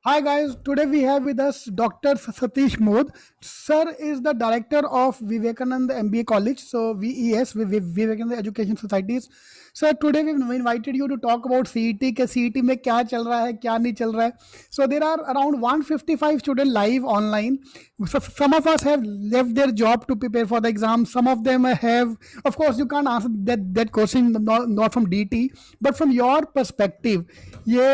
Hi guys, today we have with us Dr. Satish Mode. Sir is the director of Vivekananda MBA College, so VES, Vivekananda Education Societies. Sir, today we invited you to talk about CET के CET में क्या चल रहा है क्या नहीं चल रहा है. So there are around 155 students live online. So some of us have left their job to prepare for the exam. Some of them have, of course, you can't answer that question not from DT, but from your perspective, ये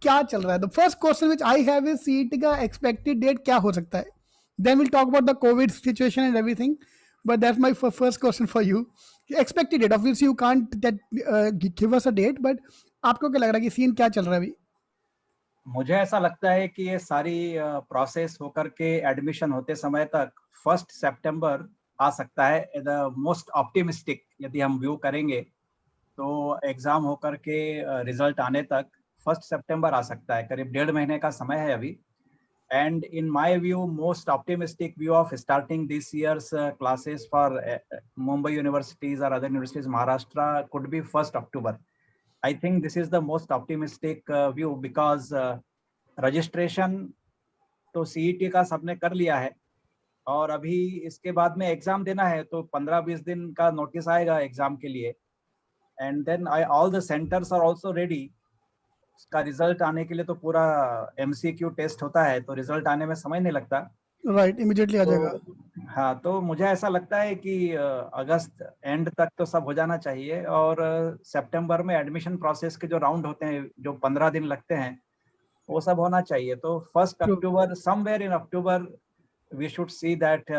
क्या चल रहा है. The first question which I have is CET का expected date क्या हो सकता है. Then will talk about the covid situation and everything, but that's my first question for you. Expected date, obviously you can't give us a date, but आपको क्या लग रहा है कि सीन क्या चल रहा है अभी. मुझे ऐसा लगता है कि ये सारी प्रोसेस होकर के एडमिशन होते समय तक 1 सितंबर आ सकता है. द मोस्ट ऑप्टिमिस्टिक यदि हम व्यू करेंगे तो एग्जाम होकर के रिजल्ट आने तक 1 सितंबर आ सकता है. करीब 1.5 महीने का समय है अभी. And in my view most optimistic view of starting this year's classes for Mumbai universities और other universities Maharashtra could be 1 October. I think this is the most optimistic view because registration तो CET का सबने कर लिया है और अभी इसके बाद में एग्जाम देना है तो 15-20 दिन का नोटिस आएगा एग्जाम के लिए. And then all the centres are also ready. उसका रिजल्ट आने के लिए तो पूरा MCQ टेस्ट होता है तो रिजल्ट आने में समय नहीं लगता. राइट, इमीडिएटली आ जाएगा. हाँ, तो मुझे ऐसा लगता है कि अगस्त एंड तक तो सब हो जाना चाहिए और सितंबर में एडमिशन प्रोसेस के जो राउंड होते हैं जो 15 दिन लगते हैं वो सब होना चाहिए. तो 1 October, somewhere in October we should see that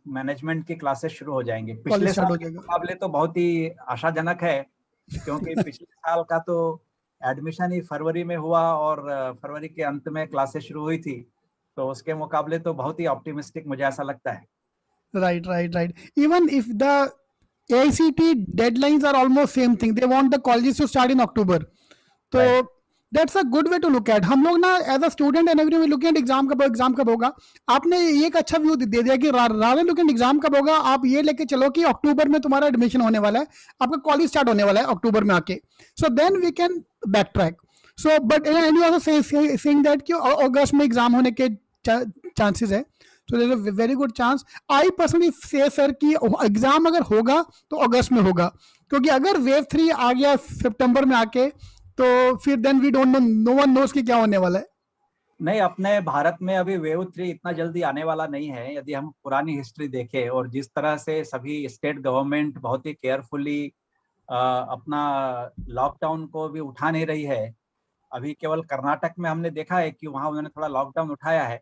management की क्लासेस शुरू हो जाएंगे. पिछले साल के मुकाबले तो बहुत ही आशाजनक है क्योंकि पिछले साल का तो एडमिशन ही फरवरी में हुआ और फरवरी के अंत में क्लासेस शुरू हुई थी. तो उसके मुकाबले तो बहुत ही ऑप्टिमिस्टिक मुझे ऐसा लगता है. Right. Even if the AICT deadlines are almost same thing, they want the colleges to start in October. So right. That's a good way to look at. हम लोग ना as a student and every looking at exam कब होगा. आपने एक अच्छा view दे दिया कि रादर लुकिंग एग्जाम कब होगा, आप ये लेके चलो कि अक्टूबर में तुम्हारा एडमिशन होने वाला है, आपका कॉलेज स्टार्ट होने वाला है अक्टूबर में आके. So then we can back track. So but and you also saying that कि अगस्त में एग्जाम होने के चांसेस है. So there's a very good chance. I personally say sir कि एग्जाम अगर होगा तो अगस्त में होगा, क्योंकि अगर वेव 3 आ गया सितंबर में आके तो फिर then we don't know, no one knows कि क्या होने वाला है. नहीं, अपने भारत में अभी वेव 3 इतना जल्दी आने वाला नहीं है. यदि हम पुरानी हिस्ट्री देखें और जिस तरह से सभी स्टेट गवर्नमेंट बहुत ही केयरफुली अपना लॉकडाउन को भी उठा नहीं रही है. अभी केवल कर्नाटक में हमने देखा है कि वहाँ उन्होंने थोड़ा लॉकडाउन उठाया है,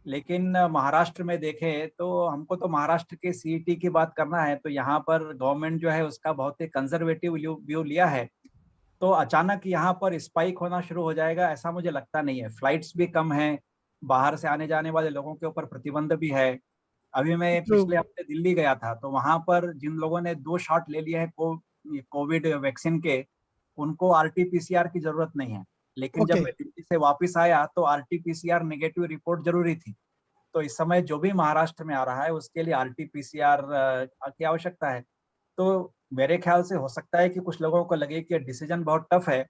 लेकिन महाराष्ट्र में देखें तो हमको तो महाराष्ट्र के CET की बात करना है. तो यहाँ पर गवर्नमेंट जो है उसका बहुत ही कंजर्वेटिव व्यू लिया है. तो अचानक यहाँ पर स्पाइक होना शुरू हो जाएगा ऐसा मुझे लगता नहीं है. फ्लाइट्स भी कम हैं, बाहर से आने जाने वाले लोगों के ऊपर प्रतिबंध भी है. अभी मैं पिछले हफ्ते दिल्ली गया था तो वहाँ पर जिन लोगों ने 2 शॉट ले लिए हैं कोविड वैक्सीन के, उनको RT-PCR की जरूरत नहीं है. लेकिन जब मैं दिल्ली से वापस आया तो RT-PCR नेगेटिव रिपोर्ट जरूरी थी. तो इस समय जो भी महाराष्ट्र में आ रहा है उसके लिए RT-PCR की आवश्यकता है. तो मेरे ख्याल से हो सकता है कि कुछ लोगों को लगे कि डिसीजन बहुत टफ है,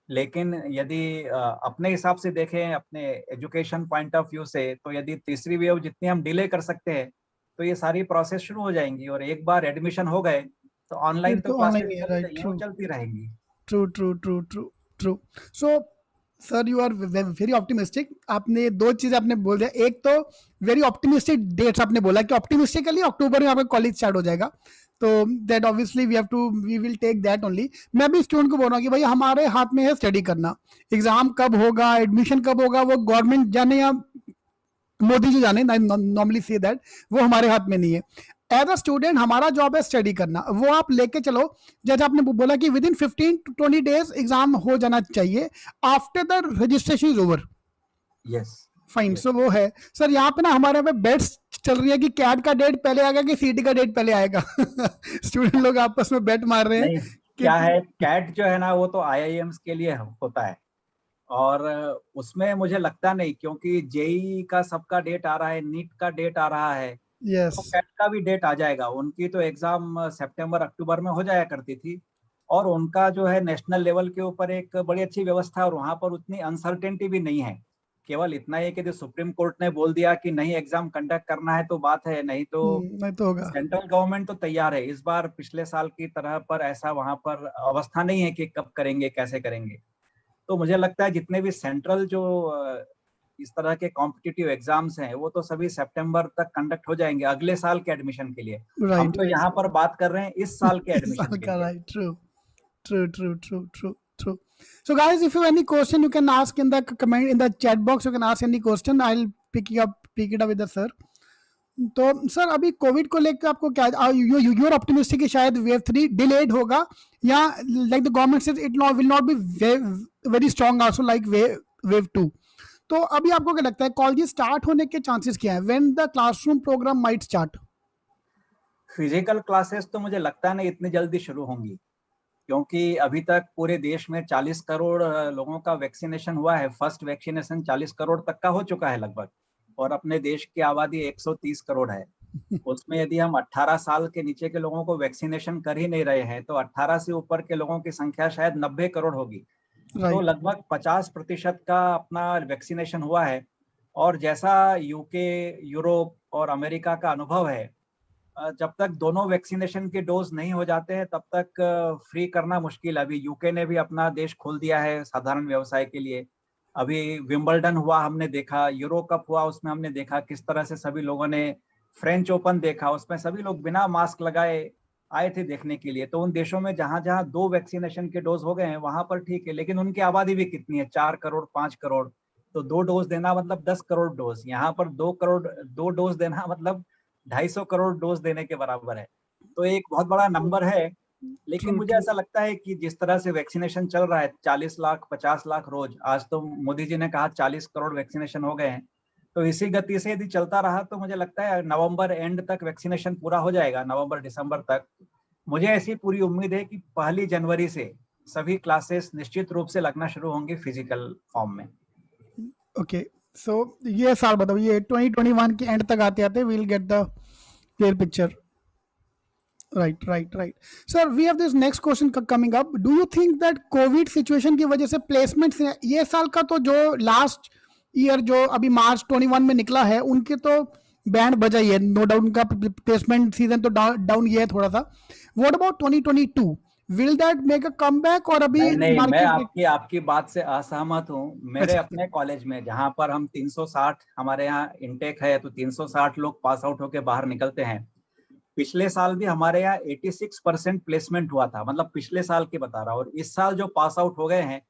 लेकिन यदि अपने हिसाब से देखें, अपने एजुकेशन पॉइंट ऑफ व्यू से, तो यदि तीसरी वेव जितनी हम डिले कर सकते हैं तो ये सारी प्रोसेस शुरू हो जाएंगी और एक बार एडमिशन हो गए तो ऑनलाइन तो क्लासेस चलती रहेंगी. True. So sir you are very optimistic. आपने 2 चीजें आपने बोल दिया. एक तो वेरी ऑप्टिमिस्टिक डेट्स आपने बोला कि ऑप्टिमिस्टिकली अक्टूबर में आपका कॉलेज स्टार्ट हो जाएगा. तो that obviously we will take that only. मैं भी स्टूडेंट को बोल रहा हूँ कि भाई हमारे हाथ में है स्टडी करना. एग्जाम कब होगा, एडमिशन कब होगा, वो गवर्नमेंट जाने या मोदी जी जाने. नॉर्मली से दैट वो हमारे हाथ में नहीं है. एज अ स्टूडेंट हमारा जॉब है स्टडी करना. वो आप लेके चलो. जैसे आपने बोला कि within 15 to 20 days exam हो जाना चाहिए after the registration is over. Yes, fine. So वो है सर. यहाँ पे ना हमारे पे बेट्स चल रही है कि कैट का डेट पहले आएगा कि CET का डेट पहले आएगा. स्टूडेंट लोग आपस में बेट मार रहे हैं. क्या है, कैट जो है ना वो तो IIMs के लिए होता है और उसमें मुझे लगता नहीं, क्योंकि JEE का सबका डेट आ रहा है, नीट का डेट आ रहा है. yes. तो कैट का भी डेट आ जाएगा. उनकी तो एग्जाम सितंबर अक्टूबर में हो जाया करती थी और उनका जो है नेशनल लेवल के ऊपर एक बड़ी अच्छी व्यवस्था है और वहाँ पर उतनी अनसर्टेनिटी भी नहीं है. केवल इतना ही है कि यदि सुप्रीम कोर्ट ने बोल दिया कि नहीं एग्जाम कंडक्ट करना है तो बात है, नहीं तो नहीं तो होगा। सेंट्रल गवर्नमेंट तो तैयार है। इस बार पिछले साल की तरह पर ऐसा वहां पर अवस्था नहीं है कि कब करेंगे कैसे करेंगे। तो मुझे लगता है जितने भी सेंट्रल जो इस तरह के कॉम्पिटिटिव एग्जाम्स हैं वो तो सभी सितंबर तक कंडक्ट हो जाएंगे अगले साल के एडमिशन के लिए। हम राइट तो राइट। यहाँ पर बात कर रहे हैं इस साल के इस एडमिशन साल के का, लिए। Right. True true true true true true. So guys, if you have any question you can ask in the comment, in the chat box you can ask any question, I'll pick it up with the sir. तो sir अभी Covid को लेकर आपको क्या, you are optimistic कि शायद wave 3 delayed होगा, या like the government says it will not be very strong also like wave 2? तो अभी आपको क्या लगता है कॉलेज स्टार्ट होने के चांसेस क्या है, when the classroom program might start? Physical classes तो मुझे लगता नहीं इतनी जल्दी शुरू होंगी, क्योंकि अभी तक पूरे देश में 40 करोड़ लोगों का वैक्सीनेशन हुआ है। फर्स्ट वैक्सीनेशन 40 करोड़ तक का हो चुका है लगभग, और अपने देश की आबादी 130 करोड़ है। उसमें यदि हम 18 साल के नीचे के लोगों को वैक्सीनेशन कर ही नहीं रहे हैं तो 18 से ऊपर के लोगों की संख्या शायद 90 करोड़ होगी। तो राइट। लगभग 50% का अपना वैक्सीनेशन हुआ है। और जैसा यूके, यूरोप और अमेरिका का अनुभव है, जब तक दोनों वैक्सीनेशन के डोज नहीं हो जाते हैं तब तक फ्री करना मुश्किल है। अभी यूके ने भी अपना देश खोल दिया है साधारण व्यवसाय के लिए। अभी विंबलडन हुआ हमने देखा, यूरो कप हुआ उसमें हमने देखा किस तरह से सभी लोगों ने, फ्रेंच ओपन देखा उसमें सभी लोग बिना मास्क लगाए आए थे देखने के लिए। तो उन देशों में जहां जहां 2 वैक्सीनेशन के डोज हो गए हैं वहां पर ठीक है, लेकिन उनकी आबादी भी कितनी है, 4 करोड़ 5 करोड़। तो 2 डोज देना मतलब 10 करोड़ डोज, यहाँ पर 2 करोड़ 2 डोज देना मतलब 250 करोड़ डोज देने के बराबर है। तो एक बहुत बड़ा नंबर है। लेकिन ट्रू मुझे ट्रू। ऐसा लगता है कि जिस तरह से वैक्सीनेशन चल रहा है 40 लाख 50 लाख रोज, आज तो मोदी जी ने कहा 40 करोड़ वैक्सीनेशन हो गए हैं। तो इसी गति से यदि चलता रहा तो मुझे लगता है नवंबर एंड तक वैक्सीनेशन पूरा हो जाएगा, नवंबर दिसंबर तक। मुझे ऐसी पूरी उम्मीद है कि 1 जनवरी से सभी क्लासेस निश्चित रूप से लगना शुरू होंगी फिजिकल फॉर्म में। ओके, सो ये साल बताओ, ये 2021 के एंड तक आते आते we will get the clear picture. Right right right. Sir we have this next question coming up, do you think that covid situation की वजह से प्लेसमेंट्स ये साल का तो जो लास्ट ईयर जो अभी मार्च 21 में निकला है उनके तो बैंड बजा ही है, नो डाउट उनका प्लेसमेंट सीजन तो डाउन ये है थोड़ा सा। What about 2022, will that make a comeback और अभी नहीं नहीं, मैं मार्केट? आपकी आपकी बात से असहमत हूँ। मेरे अच्छा। अपने कॉलेज में जहाँ पर हम 360 हमारे यहाँ इनटेक है तो 360 लोग पास आउट होके बाहर निकलते हैं। पिछले साल भी हमारे यहाँ 86% प्लेसमेंट हुआ था, मतलब पिछले साल की बता रहा हूँ। और इस साल जो पास आउट हो गए हैं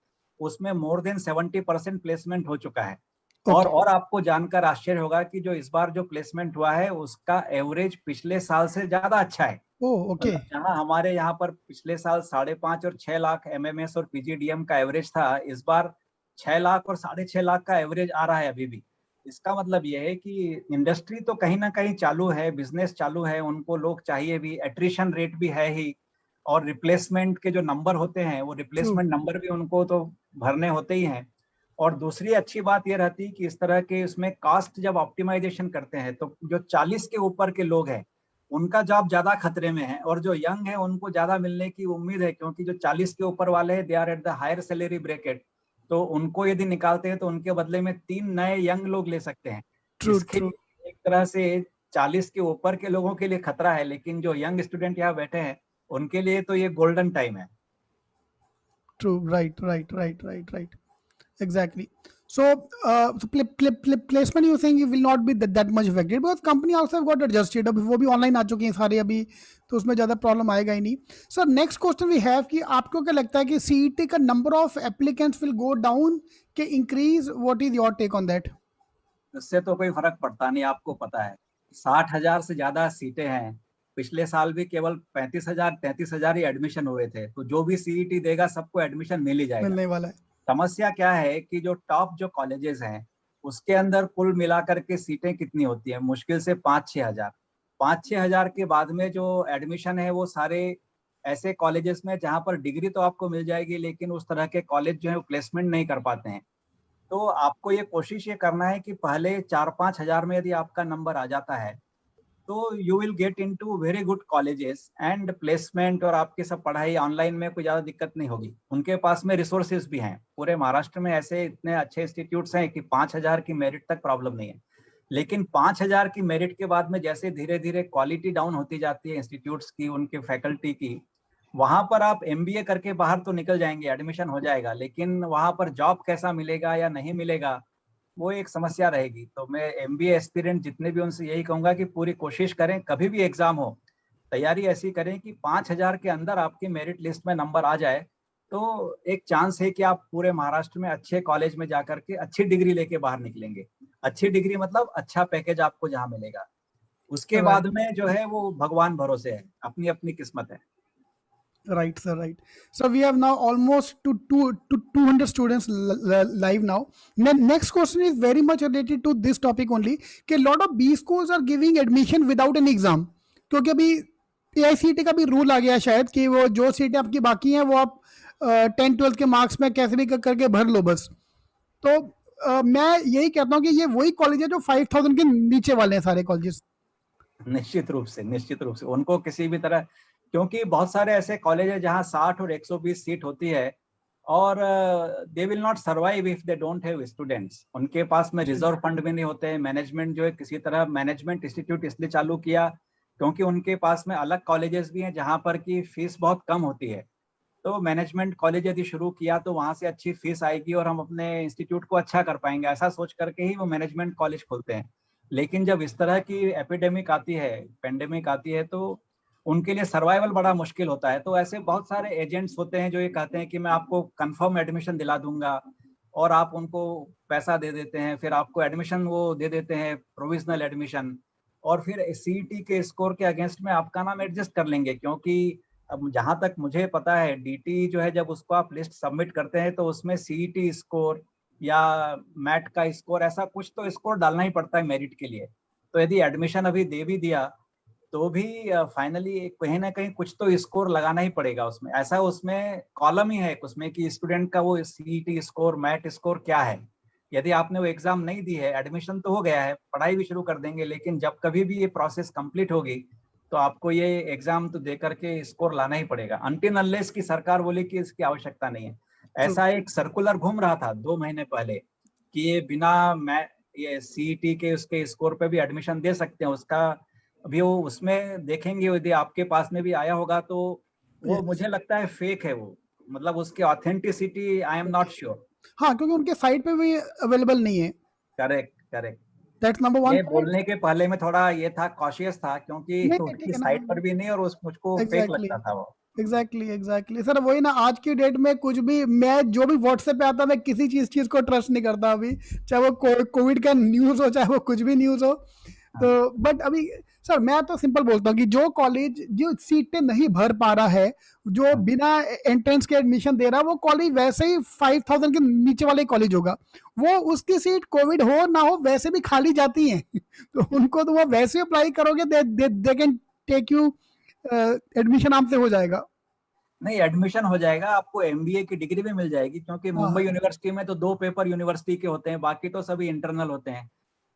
उसमें मोर देन 70% प्लेसमेंट हो चुका है। ओके। और आपको जानकर आश्चर्य होगा कि जो इस बार जो प्लेसमेंट हुआ है उसका एवरेज पिछले साल से ज्यादा अच्छा है। Oh okay. मतलब जहां हमारे यहाँ पर पिछले साल 5.5 और 6 लाख एमएमएस और पीजीडीएम का एवरेज था, इस बार 6 लाख और 6.5 लाख का एवरेज आ रहा है अभी भी। इसका मतलब यह है कि इंडस्ट्री तो कहीं ना कहीं चालू है, बिजनेस चालू है, उनको लोग चाहिए भी, एट्रिशन रेट भी है ही, और रिप्लेसमेंट के जो नंबर होते हैं वो ट्रू। रिप्लेसमेंट नंबर भी उनको तो भरने होते ही हैं। और दूसरी अच्छी बात ये रहती है कि इस तरह के उसमें कास्ट जब ऑप्टिमाइजेशन करते हैं तो जो 40 के ऊपर के लोग हैं उनका जॉब ज्यादा खतरे में है, और जो यंग है उनको ज्यादा मिलने की उम्मीद है, क्योंकि जो 40 के ऊपर वाले हैं they are at the higher salary bracket. तो उनको यदि निकालते हैं तो उनके बदले में 3 नए यंग लोग ले सकते हैं। ट्रू इसके ट्रू लिए एक तरह से 40 के ऊपर के लोगों के लिए खतरा है, लेकिन जो यंग स्टूडेंट यहाँ बैठे हैं उनके लिए तो ये गोल्डन टाइम है। True. Right right right right right. Exactly. So, placement you think it will not be that much affected because company also have got adjusted. अभी वो भी ऑनलाइन आ चुके हैं सारे अभी, तो उसमें ज़्यादा प्रॉब्लम आएगा ही नहीं। Sir next question we have कि आपको क्या लगता है कि सीईटी का number of applicants will go down के increase, what is your take on that? इससे तो कोई फर्क पड़ता नहीं, आपको पता है 60,000 से ज्यादा सीटें हैं। पिछले साल भी केवल 35,000 33,000 ही एडमिशन हुए थे, तो जो भी सीईटी देगा सबको एडमिशन मिल ही जाएगा। मिलने वाला है। समस्या क्या है कि जो टॉप जो कॉलेजेस हैं उसके अंदर कुल मिलाकर के सीटें कितनी होती है, मुश्किल से 5-6 हजार। 5-6 हजार के बाद में जो एडमिशन है वो सारे ऐसे कॉलेजेस में जहां पर डिग्री तो आपको मिल जाएगी लेकिन उस तरह के कॉलेज जो है वो प्लेसमेंट नहीं कर पाते हैं। तो आपको ये कोशिश ये करना है कि पहले 4-5 हजार में यदि आपका नंबर आ जाता है तो you will get into very good colleges and placement, और आपकी सब पढ़ाई ऑनलाइन में कोई ज्यादा दिक्कत नहीं होगी। उनके पास में रिसोर्सेज भी हैं, पूरे महाराष्ट्र में ऐसे इतने अच्छे इंस्टीट्यूट्स हैं कि 5,000 की मेरिट तक प्रॉब्लम नहीं है। लेकिन 5,000 की मेरिट के बाद में जैसे धीरे धीरे क्वालिटी डाउन होती जाती है इंस्टीट्यूट्स की, उनके फैकल्टी की, वहां पर आप एमबीए करके बाहर तो निकल जाएंगे, एडमिशन हो जाएगा, लेकिन वहां पर जॉब कैसा मिलेगा या नहीं मिलेगा, वो एक समस्या रहेगी। तो मैं एमबीए एस्पिरेंट जितने भी उनसे यही कहूंगा कि पूरी कोशिश करें, कभी भी एग्जाम हो तैयारी ऐसी करें कि 5,000 के अंदर आपकी मेरिट लिस्ट में नंबर आ जाए, तो एक चांस है कि आप पूरे महाराष्ट्र में अच्छे कॉलेज में जाकर के अच्छी डिग्री लेके बाहर निकलेंगे। अच्छी डिग्री मतलब अच्छा पैकेज आपको जहाँ मिलेगा। उसके Right. बाद में जो है वो भगवान भरोसे है, अपनी अपनी किस्मत है। Right, sir. Right. So we have now almost to 200 students live now. Next question is very much related to this topic only. कि lot of B schools are giving admission without an exam. क्योंकि अभी AICTE का भी rule आ गया है शायद कि वो जो सीटें आपकी बाकी हैं वो आप 10-12 के मार्क्स में कैसे भी करके भर लो बस। तो मैं यही कहता हूँ कि ये वही कॉलेज है जो 5,000 के नीचे वाले हैं सारे कॉलेजेस। निश्चित रूप से, निश्चित रूप से उनको किसी भी तरह, क्योंकि बहुत सारे ऐसे कॉलेज है जहां 60 और 120 सीट होती है, और they will not survive if they don't have students. उनके पास में रिजर्व फंड भी नहीं होते हैं। मैनेजमेंट जो है किसी तरह मैनेजमेंट इंस्टीट्यूट इसलिए चालू किया क्योंकि उनके पास में अलग कॉलेजेस भी हैं जहां पर की फीस बहुत कम होती है। तो मैनेजमेंट कॉलेज यदि शुरू किया तो वहां से अच्छी फीस आएगी और हम अपने इंस्टीट्यूट को अच्छा कर पाएंगे, ऐसा सोच करके ही वो मैनेजमेंट कॉलेज खोलते हैं। लेकिन जब इस तरह की एपिडेमिक आती है, पेंडेमिक आती है, तो उनके लिए सर्वाइवल बड़ा मुश्किल होता है। तो ऐसे बहुत सारे एजेंट्स होते हैं जो ये कहते हैं कि मैं आपको कंफर्म एडमिशन दिला दूंगा, और आप उनको पैसा दे देते हैं, फिर आपको एडमिशन वो दे देते हैं, प्रोविजनल एडमिशन, और फिर सीईटी के स्कोर के अगेंस्ट में आपका नाम एडजस्ट कर लेंगे। क्योंकि अब जहां तक मुझे पता है, डीटी जो है जब उसको आप लिस्ट सबमिट करते हैं तो उसमें सीईटी स्कोर या मैट का स्कोर, ऐसा कुछ तो स्कोर डालना ही पड़ता है मेरिट के लिए। तो यदि एडमिशन अभी दे भी दिया तो भी फाइनली कहीं ना कहीं कुछ तो स्कोर लगाना ही पड़ेगा उसमें। ऐसा उसमें कॉलम ही है उसमें कि स्टूडेंट का वो सीईटी स्कोर, मैट स्कोर क्या है। यदि आपने वो एग्जाम नहीं दी है, एडमिशन तो हो गया है, पढ़ाई भी शुरू कर देंगे, लेकिन जब कभी भी ये प्रोसेस कंप्लीट होगी तो आपको ये एग्जाम तो दे करके स्कोर लाना ही पड़ेगा, अनटिल अनलेस की सरकार बोले कि इसकी आवश्यकता नहीं है। ऐसा एक सर्कुलर घूम रहा था 2 महीने पहले कि ये बिना ये सीईटी के उसके स्कोर पे भी एडमिशन दे सकते हैं। उसका अभी वो उसमें देखेंगे, यदि आपके पास में भी आया होगा तो वो Yes. मुझे लगता है फेक है वो, मतलब उसकी authenticity I am not sure. हाँ, क्योंकि उनके साइट पे भी अवेलेबल नहीं है। Correct, correct. That's number one ये पॉइंट। बोलने के पहले में थोड़ा ये था, कॉशियस था, क्योंकि नहीं नहीं, उनकी ठीक है साइट ना। पर भी नहीं, और उस मुझको फेक एग्जैक्टली लगता था वो। एग्जैक्टली एग्जैक्टली सर, वही ना, आज की डेट में कुछ भी, मैं जो भी व्हाट्सएप पे आता, मैं किसी चीज को ट्रस्ट नहीं करता अभी, चाहे वो कोविड का न्यूज हो, चाहे वो कुछ भी न्यूज हो। तो हाँ, बट अभी सर मैं तो सिंपल बोलता हूँ कि जो कॉलेज जो सीटें नहीं भर पा रहा है, जो हाँ। बिना एंट्रेंस के एडमिशन दे रहा है, वो कॉलेज वैसे ही 5,000 के नीचे वाले कॉलेज होगा। वो उसकी सीट कोविड हो ना हो वैसे भी खाली जाती हैं तो उनको तो वो वैसे अप्लाई करोगे, they can take you, admission आराम से हो जाएगा। नहीं, एडमिशन हो जाएगा, आपको एमबीए की डिग्री भी मिल जाएगी, क्योंकि हाँ मुंबई हाँ, यूनिवर्सिटी में तो 2 पेपर यूनिवर्सिटी के होते हैं, बाकी तो सभी इंटरनल होते हैं।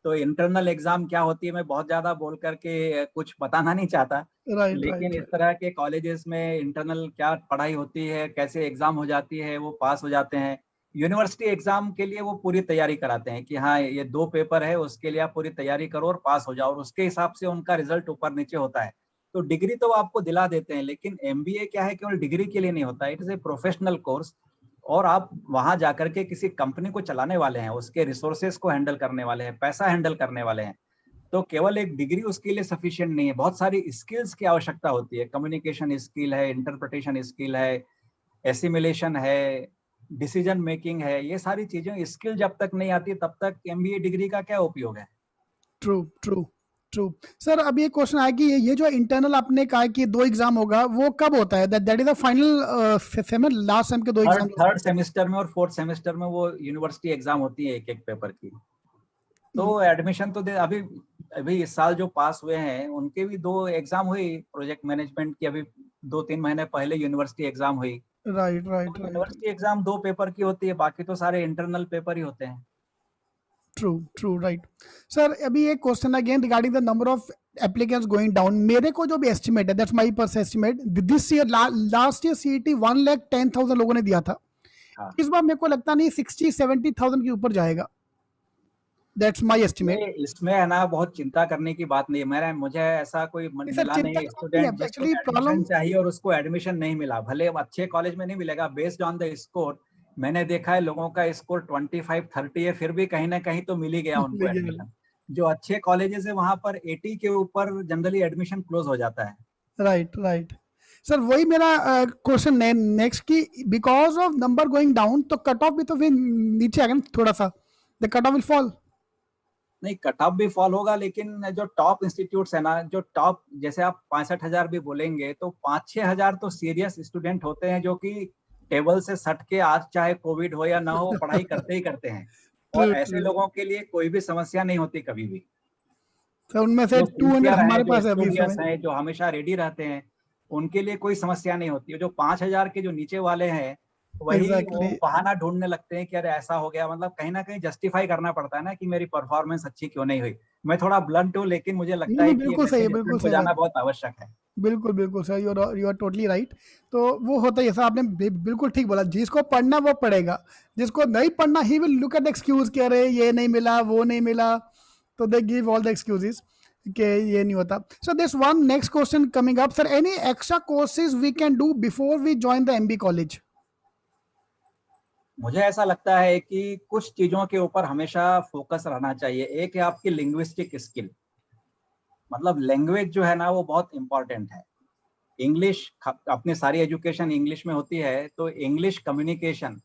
तो इंटरनल एग्जाम क्या होती है मैं बहुत ज्यादा बोल करके कुछ बताना नहीं चाहता, राइट लेकिन राइट इस राइट। तरह के कॉलेजेस में इंटरनल क्या पढ़ाई होती है, कैसे एग्जाम हो जाती है, वो पास हो जाते हैं। यूनिवर्सिटी एग्जाम के लिए वो पूरी तैयारी कराते हैं कि हाँ ये 2 पेपर है, उसके लिए आप पूरी तैयारी करो और पास हो जाओ, और उसके हिसाब से उनका रिजल्ट ऊपर नीचे होता है। तो डिग्री तो वो आपको दिला देते हैं, लेकिन एमबीए क्या है, केवल डिग्री के लिए नहीं होता, it is a professional course. और आप वहां जाकर के किसी कंपनी को चलाने वाले हैं, उसके रिसोर्सेज को हैंडल करने वाले हैं, पैसा हैंडल करने वाले हैं। तो केवल एक डिग्री उसके लिए सफिशिएंट नहीं है, बहुत सारी स्किल्स की आवश्यकता होती है। कम्युनिकेशन स्किल है, इंटरप्रिटेशन स्किल है, एसिमिलेशन है, डिसीजन मेकिंग है, ये सारी चीजें स्किल जब तक नहीं आती तब तक एमबीए डिग्री का क्या उपयोग है। True true true. सर अब ये क्वेश्चन आया कि ये जो इंटरनल आपने कहा कि 2 एग्जाम होगा, वो कब होता है? That is the final semester, last sem के 2 एग्जाम? थर्ड थर्ड सेमेस्टर में और फोर्थ सेमेस्टर में वो यूनिवर्सिटी एग्जाम होती है एक एक पेपर की। तो एडमिशन तो दे, अभी अभी इस साल जो पास हुए हैं उनके भी 2 एग्जाम हुई प्रोजेक्ट मैनेजमेंट की, अभी 2-3 महीने पहले यूनिवर्सिटी एग्जाम हुई। राइट तो right right. University exam 2 paper की होती है, बाकी तो सारे इंटरनल पेपर ही होते हैं। True right. सर अभी एक question again regarding the number of applicants going down. मेरे को जो भी एस्टिमेट है, that's my personal estimate, this year last year CET 1,10,000 लोगों ने दिया था। हाँ, इस बार मेरे को लगता नहीं 60-70,000 के ऊपर जाएगा। That's my estimate. इसमें है ना बहुत चिंता करने की बात नहीं है। मुझे ऐसा कोई सर मिला चिंता नहीं की बात नहीं स्टूडेंट है जिसको एक्चुअली, एडमिशन प्रॉब्लम चाहिए और उसको एडमिशन नहीं मिला। भले अच्छे कॉलेज में नहीं मिलेगा, बेस्ड ऑन द स्कोर। मैंने देखा है लोगों का स्कोर 25-30 है, फिर भी कहीं ना कहीं तो मिल ही गया उनको एडमिशन। जो अच्छे कॉलेजेस है वहां पर 80 के ऊपर जनरली एडमिशन क्लोज हो जाता है। Right right. सर वही मेरा क्वेश्चन है नेक्स्ट की, because of number going down तो कट ऑफ भी तो फिर नीचे आएगा ना थोड़ा सा, the cut off will fall. नहीं, कट ऑफ भी फॉल होगा, लेकिन जो टॉप इंस्टीट्यूट्स है ना, जो टॉप, जैसे आप 65,000 भी बोलेंगे तो 5-6 हजार तो सीरियस स्टूडेंट होते हैं जो कि टेबल से सट के, आज चाहे कोविड हो या ना हो, पढ़ाई करते ही करते हैं। और ट्रू ऐसे ट्रू। लोगों के लिए कोई भी समस्या नहीं होती कभी भी। सर उनमें से जो 200 सिंसियर हैं, हमारे जो पास है अभी इस समय। स्टूडियस हैं, जो हमेशा रेडी रहते हैं, उनके लिए कोई समस्या नहीं होती है। जो 5,000 के जो नीचे वाले हैं, वही वो एग्जैक्टली। बहाना ढूंढने लगते हैं कि अरे ऐसा हो गया। मतलब कहीं ना कहीं जस्टिफाई करना पड़ता है ना कि मेरी परफॉर्मेंस अच्छी क्यों नहीं हुई। मैं थोड़ा ब्लंट हूँ, लेकिन मुझे लगता नहीं है नहीं, कि ये बिल्कुल सही है, मैसेज बिल्कुल स्टूडेंट को सही बात। जाना बहुत आवश्यक है। बिल्कुल बिल्कुल sir, you are totally right. तो वो होता है, जैसा आपने बिल्कुल ठीक बोला, जिसको पढ़ना वो पढ़ेगा, जिसको नहीं पढ़ना he will look at excuse कि अरे ये नहीं मिला, वो नहीं मिला, तो they give all the excuses कि ये नहीं होता। So this one next question coming up, sir any extra courses we can do before we join the MB college? मुझे ऐसा लगता है कि कुछ चीजों के ऊपर हमेशा फोकस रहना चाहिए। एक है आपकी लिंग्विस्टिक स्किल, मतलब लैंग्वेज जो है ना वो बहुत इंपॉर्टेंट है। इंग्लिश, अपनी सारी एजुकेशन इंग्लिश में होती है, तो English communication,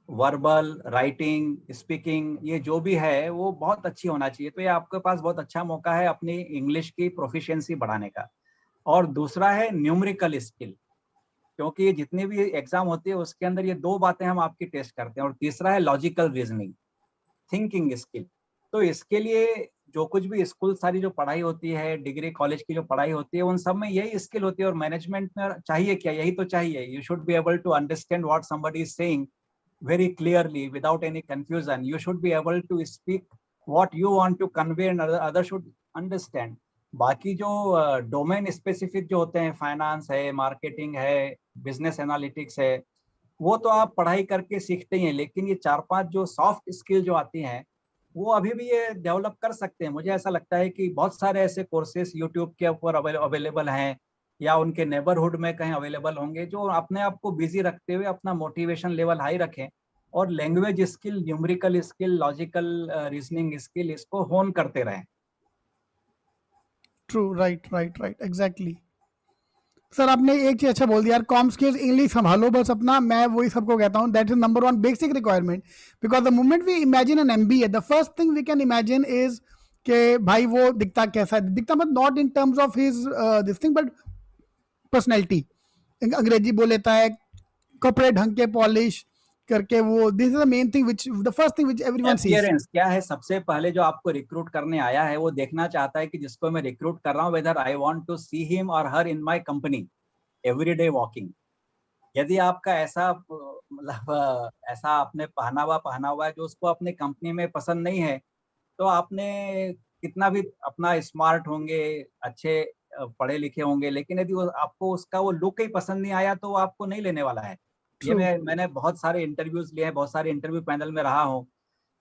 verbal, writing, speaking, ये जो भी है वो बहुत अच्छी होना चाहिए। तो ये आपके पास बहुत अच्छा मौका है अपनी इंग्लिश की प्रोफिशिएंसी बढ़ाने का। और दूसरा है न्यूमेरिकल स्किल, क्योंकि ये जितनी भी एग्जाम होती है उसके अंदर ये दो बातें हम आपकी टेस्ट करते हैं। और तीसरा है लॉजिकल रीजनिंग, थिंकिंग स्किल। तो इसके लिए जो कुछ भी स्कूल, सारी जो पढ़ाई होती है, डिग्री कॉलेज की जो पढ़ाई होती है, उन सब में यही स्किल होती है। और मैनेजमेंट में चाहिए क्या, यही तो चाहिए। You should be able to understand what somebody is saying very clearly without any confusion. You should be able to speak what you want to convey and other should understand. बाकी जो domain specific जो होते हैं, finance है, marketing है, business analytics है, वो तो आप पढ़ाई करके सीखते ही हैं। लेकिन ये 4-5 जो सॉफ्ट स्किल जो आती हैं, वो अभी भी ये डेवलप कर सकते हैं। मुझे ऐसा लगता है कि बहुत सारे ऐसे कोर्सेस यूट्यूब के ऊपर अवेलेबल हैं, या उनके नेबरहुड में कहीं अवेलेबल होंगे, जो अपने आप को बिजी रखते हुए अपना मोटिवेशन लेवल हाई रखें और language skill, numerical skill, logical reasoning skill, इसको होन करते रहें। True, right right right, exactly. Sir आपने एक चीज अच्छा बोल दिया यार, कॉम स्किल्स इंग्लिश संभालो बस अपना, मैं वही सबको कहता हूँ, that is number one basic requirement. Because the moment we imagine an MBA, the first thing we can imagine is के भाई वो दिखता कैसा है, दिखता मतलब not in terms of his this thing but personality. अंग्रेजी बोल लेता है, कपड़े ढंग के पॉलिश करके, वो this is the main thing which the first thing which everyone sees. Appearance क्या है, सबसे पहले जो आपको रिक्रूट करने आया है वो देखना चाहता है कि जिसको मैं रिक्रूट कर रहा हूँ, whether I want to see him और her in my company everyday walking. यदि आपका ऐसा मतलब ऐसा आपने पहना हुआ है जो उसको अपनी कंपनी में पसंद नहीं है, तो आपने कितना भी अपना स्मार्ट होंगे, अच्छे पढ़े लिखे होंगे, लेकिन यदि आपको उसका वो लुक ही पसंद नहीं आया, तो वो आपको नहीं लेने वाला है। ये ट्रू मैंने बहुत सारे इंटरव्यूज लिए हैं, बहुत सारे इंटरव्यू पैनल में रहा हूँ।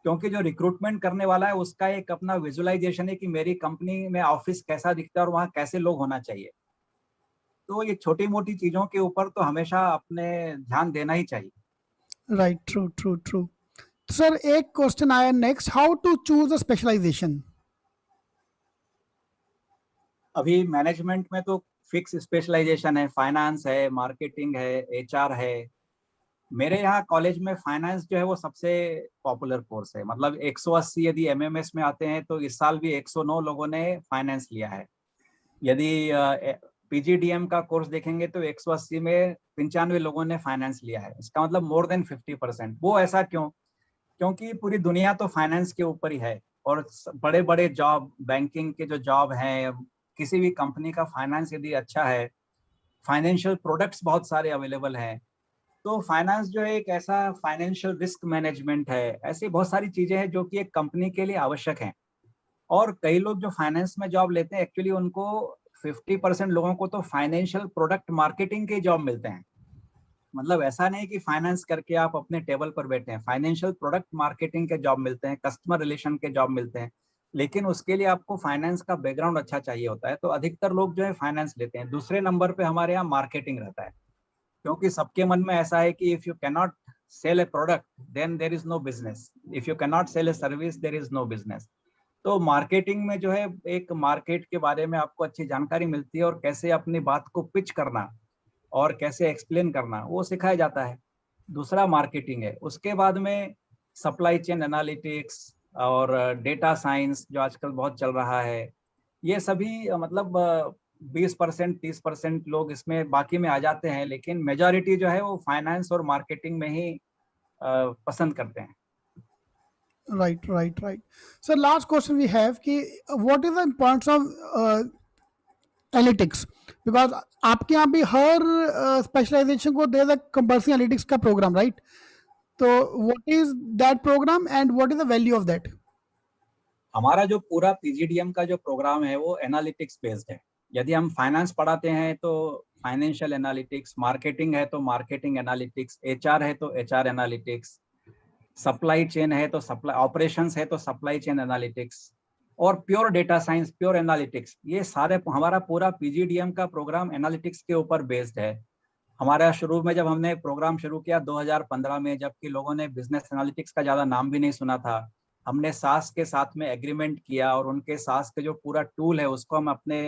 क्योंकि जो रिक्रूटमेंट करने वाला है उसका एक अपना विजुअलाइजेशन है कि मेरी कंपनी में ऑफिस कैसा दिखता है और वहाँ कैसे लोग होना चाहिए। तो ये छोटी मोटी चीजों के ऊपर तो हमेशा अपने ध्यान देना ही चाहिए। Right, true true true. Sir एक क्वेश्चन आया next, how to choose a specialisation? अभी मैनेजमेंट में तो फिक्स स्पेशलाइजेशन है, फाइनेंस है, मार्केटिंग है, एचआर है। मेरे यहाँ कॉलेज में फाइनेंस जो है वो सबसे पॉपुलर कोर्स है। मतलब 180 यदि एमएमएस में आते हैं, तो इस साल भी 109 लोगों ने फाइनेंस लिया है। यदि पीजीडीएम का कोर्स देखेंगे तो 180 में 95 लोगों ने फाइनेंस लिया है। इसका मतलब मोर देन 50%। वो ऐसा क्यों? क्योंकि पूरी दुनिया तो फाइनेंस के ऊपर ही है। और बड़े बड़े जॉब, बैंकिंग के जो जॉब हैं, किसी भी कंपनी का फाइनेंस यदि अच्छा है, फाइनेंशियल प्रोडक्ट्स बहुत सारे अवेलेबल हैं, तो फाइनेंस जो है एक ऐसा फाइनेंशियल रिस्क मैनेजमेंट है, ऐसी बहुत सारी चीजें हैं जो कि एक कंपनी के लिए आवश्यक हैं। और कई लोग जो फाइनेंस में जॉब लेते हैं एक्चुअली उनको 50% लोगों को तो फाइनेंशियल प्रोडक्ट मार्केटिंग के जॉब मिलते हैं। मतलब ऐसा नहीं कि फाइनेंस करके आप अपने टेबल पर बैठे हैं, फाइनेंशियल प्रोडक्ट मार्केटिंग के जॉब मिलते हैं, कस्टमर रिलेशन के जॉब मिलते हैं। लेकिन उसके लिए आपको फाइनेंस का बैकग्राउंड अच्छा चाहिए होता है, तो अधिकतर लोग जो है फाइनेंस लेते हैं। दूसरे नंबर पे हमारे यहाँ मार्केटिंग रहता है, क्योंकि सबके मन में ऐसा है कि if you can not sell a product then there is no business, if you can not sell a service there is no business. तो मार्केटिंग में जो है एक मार्केट के बारे में आपको अच्छी जानकारी मिलती है और कैसे अपनी बात को पिच करना और कैसे एक्सप्लेन करना वो सिखाया जाता है। दूसरा मार्केटिंग है। उसके बाद में सप्लाई चेन एनालिटिक्स और डेटा साइंस जो आजकल बहुत चल रहा है, ये सभी मतलब 20% 30% लोग इसमें बाकी में आ जाते हैं, लेकिन मेजॉरिटी जो है वो फाइनेंस और मार्केटिंग में ही पसंद करते हैं। Right. So last question we have कि what is the importance of analytics, because आपके यहाँ भी हर स्पेशलाइजेशन को दे द कंपल्सरी एनालिटिक्स का प्रोग्राम, राइट? तो what is that programme and what is the value of that? हमारा जो पूरा पीजीडीएम का जो प्रोग्राम है वो एनालिटिक्स बेस्ड है। यदि हम फाइनेंस पढ़ाते हैं तो फाइनेंशियल एनालिटिक्स, मार्केटिंग है तो मार्केटिंग एनालिटिक्स, एचआर है तो एचआर एनालिटिक्स, सप्लाई चेन है तो सप्लाई ऑपरेशंस है तो सप्लाई चेन एनालिटिक्स, और pure data science, pure analytics, ये सारे हमारा पूरा पीजीडीएम का प्रोग्राम एनालिटिक्स के ऊपर बेस्ड है। हमारा शुरू में जब हमने प्रोग्राम शुरू किया 2015 में, जबकि लोगों ने बिजनेस एनालिटिक्स का ज़्यादा नाम भी नहीं सुना था, हमने सास के साथ में एग्रीमेंट किया और उनके सास के जो पूरा टूल है उसको हम अपने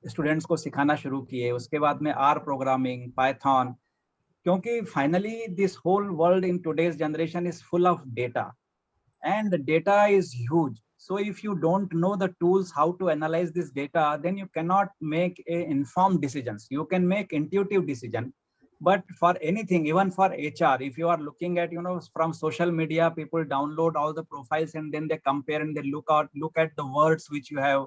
स्टूडेंट्स को सिखाना शुरू किए। उसके बाद में आर प्रोग्रामिंग, पाइथन, क्योंकि finally this whole world in today's generation is full of data and the data is huge. So if you don't know the tools how to analyze this data, then you cannot make a informed decisions. You can make intuitive decision, but for anything, even for HR, if you are looking at, from social media, people download all the profiles and then they compare and they look at the words which you have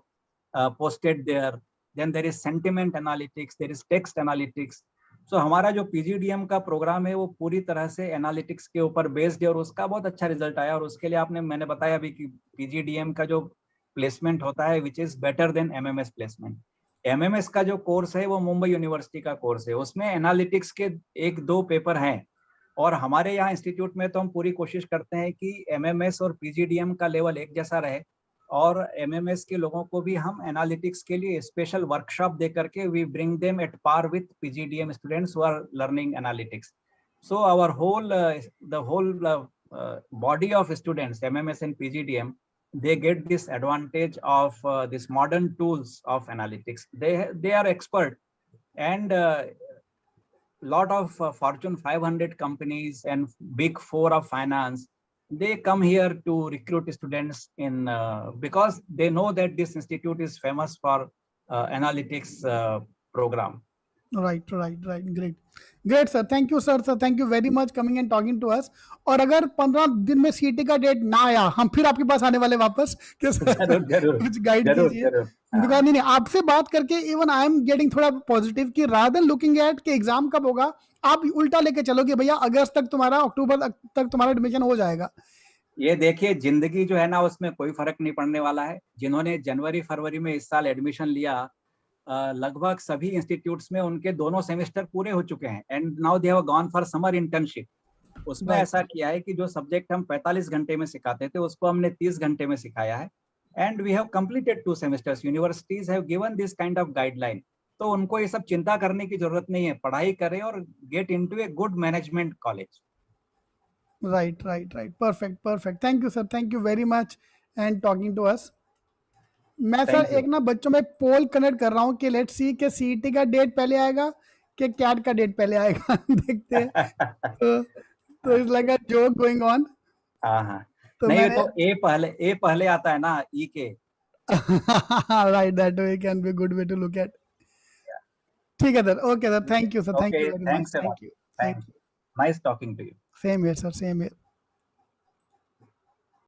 posted there. Then there is sentiment analytics, there is text analytics. So हमारा जो PGDM का programme है वो पूरी तरह से analytics के ऊपर बेस्ड है और उसका बहुत अच्छा रिजल्ट आया। और उसके लिए मैंने बताया अभी कि पीजीडीएम का जो प्लेसमेंट होता है which is better than MMS placement. MMS का जो कोर्स है वो मुंबई यूनिवर्सिटी का कोर्स है, उसमें एनालिटिक्स के 1-2 पेपर हैं, और हमारे यहाँ इंस्टीट्यूट में तो हम पूरी कोशिश करते हैं कि एमएमएस और पीजीडीएम का लेवल एक जैसा रहे, और एमएमएस के लोगों को भी हम एनालिटिक्स के लिए स्पेशल वर्कशॉप दे करके we bring them at par with PGDM students who are learning analytics. So our whole body of students, MMS and PGDM, they get this advantage of this modern tools of analytics. They are expert, and lot of Fortune 500 companies and big 4 of finance, they come here to recruit students in because they know that this institute is famous for analytics program. Right. Great sir, thank you sir, thank you very much coming and talking to us. और अगर 15 दिन में सीटी का date ना आया, हम फिर आपके पास आने वाले वापस कि जरूर कुछ गाइड कीजिए। बिकॉज नहीं, आपसे बात करके इवन आई एम गेटिंग थोड़ा पॉजिटिव कि रादर देन लुकिंग एट कि एग्जाम कब होगा, आप उल्टा लेके चलो कि भैया अगस्त तक तुम्हारा, अक्टूबर तक तुम्हारा एडमिशन हो जाएगा। ये देखिए, जिंदगी जो है ना उसमें कोई फर्क नहीं पड़ने वाला है। जिन्होंने जनवरी फरवरी में इस साल एडमिशन लिया, लगभग सभी इंस्टीट्यूट्स में उनके दोनों सेमेस्टर पूरे हो चुके हैं, and now they have gone for summer internship. उसमें ऐसा किया है कि जो सब्जेक्ट हम 45 घंटे में सिखाते थे उसको हमने 30 घंटे में सिखाया है, and we have completed 2 semesters. Universities have given this kind of guideline, तो उनको ये सब चिंता करने की जरूरत नहीं है। पढ़ाई करें और get into a good management college. Right, perfect. Thank you sir, thank you very much and talking to us. मैं सर एक ना बच्चों में पोल कनेक्ट कर रहा हूँ कि लेट्स सी कि सीईटी का डेट पहले आएगा कि कैट का डेट पहले आएगा। देखते हैं। तो it's like a joke going on. हाँ तो नहीं, मैंने तो ए पहले आता है ना, ई के। Right, that way can be good way to look at. ठीक है sir, okay sir, thank you sir, thank you very much, thank you. Nice talking to you. Same here sir, same here.